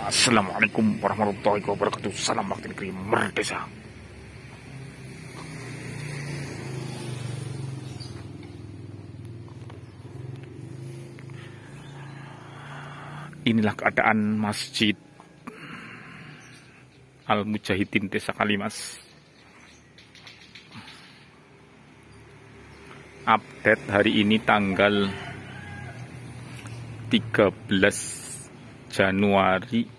Assalamualaikum warahmatullahi wabarakatuh. Salam bakti negeri Merdesa. Inilah keadaan Masjid Al-Mujahidin Desa Kalimas. Update hari ini tanggal 13 Januari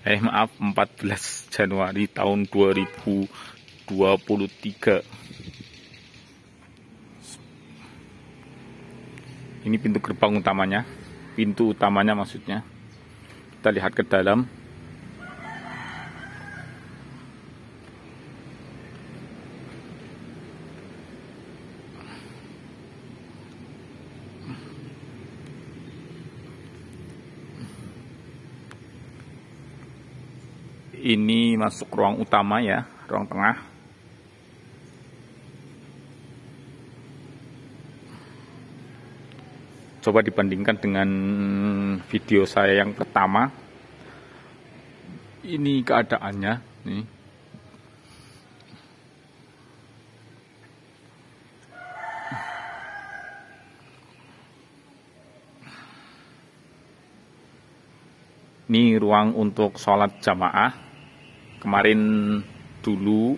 14 Januari tahun 2023. Ini pintu gerbang utamanya, pintu utamanya maksudnya. Kita lihat ke dalam. Ini masuk ruang utama ya, ruang tengah. Coba dibandingkan dengan video saya yang pertama. Ini keadaannya nih. Ini ruang untuk sholat jamaah. Kemarin dulu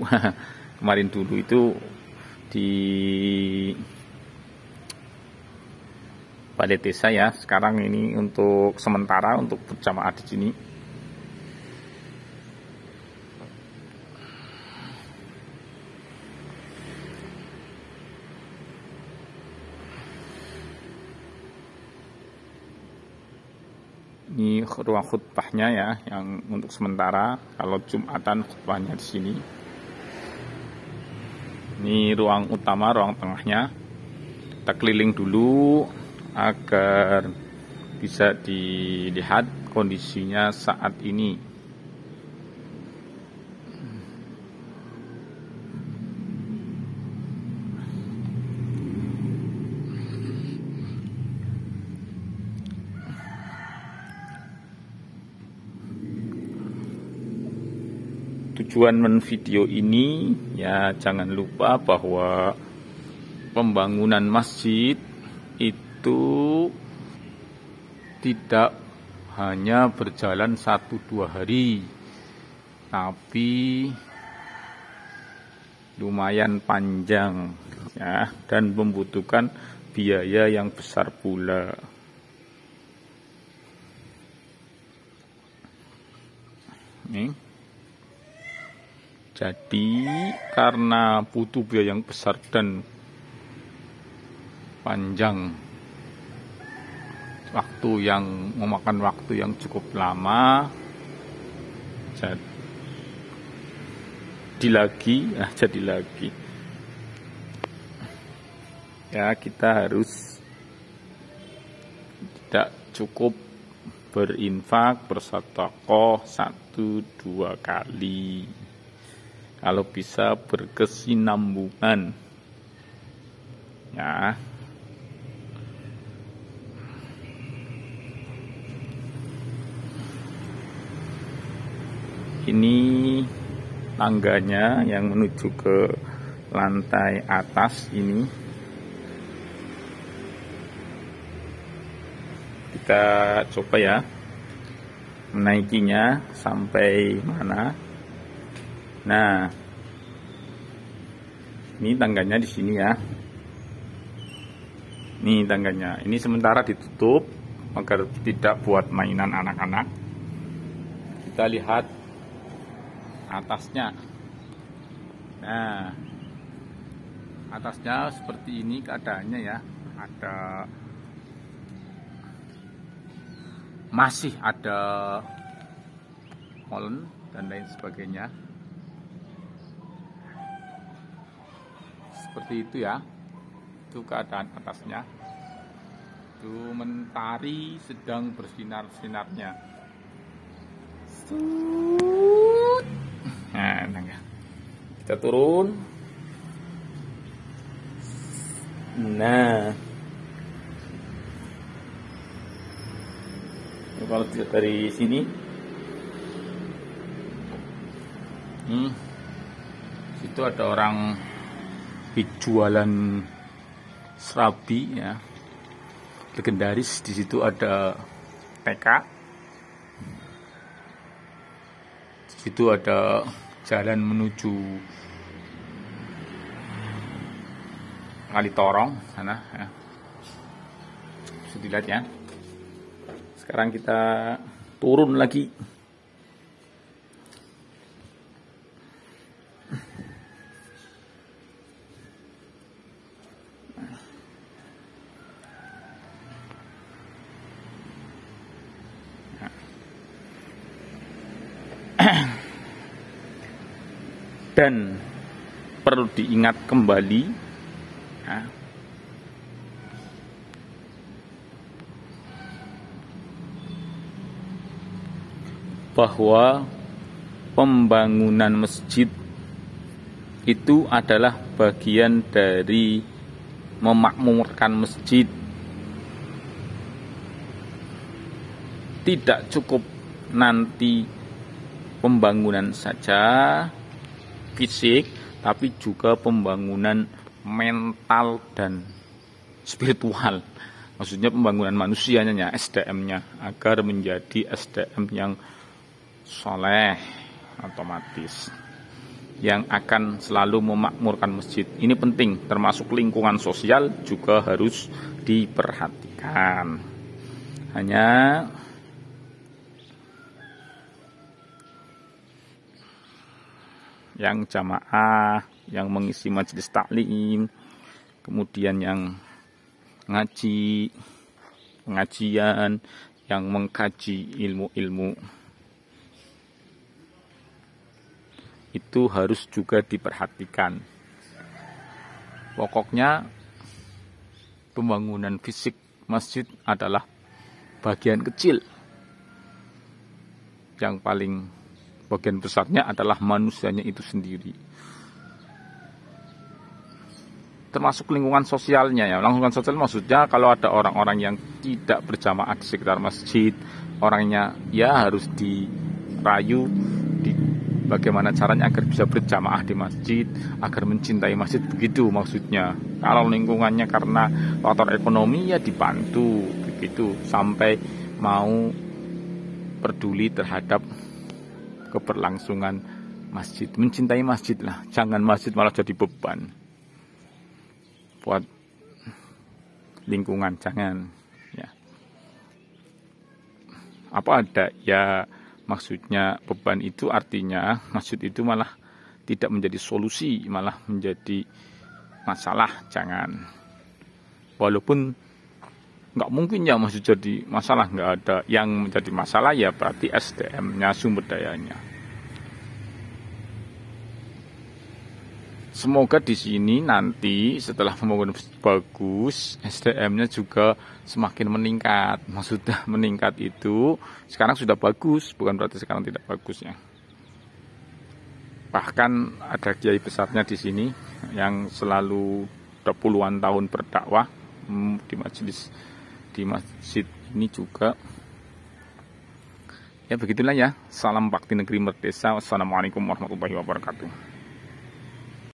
itu di balai desa ya. Sekarang ini untuk sementara untuk berjamaah di sini. Ini ruang khutbahnya ya, yang untuk sementara. Kalau Jumatan khutbahnya di sini. Ini ruang utama, ruang tengahnya. Kita keliling dulu agar bisa dilihat kondisinya saat ini. Tujuan menvideo ini ya, jangan lupa bahwa pembangunan masjid itu tidak hanya berjalan 1-2 hari, tapi lumayan panjang ya, dan membutuhkan biaya yang besar pula. Nih. Jadi karena butuh biaya yang besar dan panjang, memakan waktu yang cukup lama, jadi lagi ya, kita harus tidak cukup berinfak, bersedekah 1-2 kali. Kalau bisa berkesinambungan ya. Ini tangganya yang menuju ke lantai atas ini. Kita coba ya menaikinya sampai mana. Nah, ini tangganya di sini ya. Ini tangganya. Ini sementara ditutup agar tidak buat mainan anak-anak. Kita lihat atasnya. Nah, atasnya seperti ini keadaannya ya. Masih ada molen dan lain sebagainya. Seperti itu ya, itu keadaan atasnya. Itu mentari sedang bersinar-sinarnya. Nah, kita turun. Nah, kalau dilihat dari sini, situ ada orang jualan serabi ya, legendaris. Di situ ada TK, di situ ada jalan menuju Kalitorong sana ya. Bisa dilihat ya. Sekarang kita turun lagi. Dan perlu diingat kembali ya, bahwa pembangunan masjid itu adalah bagian dari memakmurkan masjid. Tidak cukup nanti pembangunan saja fisik, tapi juga pembangunan mental dan spiritual. Maksudnya pembangunan manusianya, SDM-nya, agar menjadi SDM yang soleh otomatis, yang akan selalu memakmurkan masjid. Ini penting, termasuk lingkungan sosial juga harus diperhatikan. Hanya yang jamaah, yang mengisi majelis taklim, kemudian yang ngaji, pengajian, yang mengkaji ilmu-ilmu, itu harus juga diperhatikan. Pokoknya pembangunan fisik masjid adalah bagian kecil. Yang paling bagian besarnya adalah manusianya itu sendiri. Termasuk lingkungan sosialnya ya. Lingkungan sosial maksudnya kalau ada orang-orang yang tidak berjamaah di sekitar masjid, orangnya ya harus dirayu bagaimana caranya agar bisa berjamaah di masjid, agar mencintai masjid, begitu maksudnya. Kalau lingkungannya karena faktor ekonomi ya dibantu begitu, sampai mau peduli terhadap keberlangsungan masjid, mencintai masjid lah, jangan masjid malah jadi beban buat lingkungan, jangan ya. Apa ada ya, maksudnya beban itu artinya masjid itu malah tidak menjadi solusi, malah menjadi masalah, jangan. Walaupun nggak mungkin ya masjid jadi masalah, nggak ada yang menjadi masalah ya, berarti SDM-nya, sumber dayanya. Semoga di sini nanti setelah pembangunan bagus, SDM-nya juga semakin meningkat. Maksudnya meningkat itu sekarang sudah bagus, bukan berarti sekarang tidak bagus ya. Bahkan ada kiai besarnya di sini yang selalu puluhan tahun berdakwah di masjid ini juga. Ya begitulah ya. Salam bakti negeri Merdesa. Wassalamualaikum warahmatullahi wabarakatuh.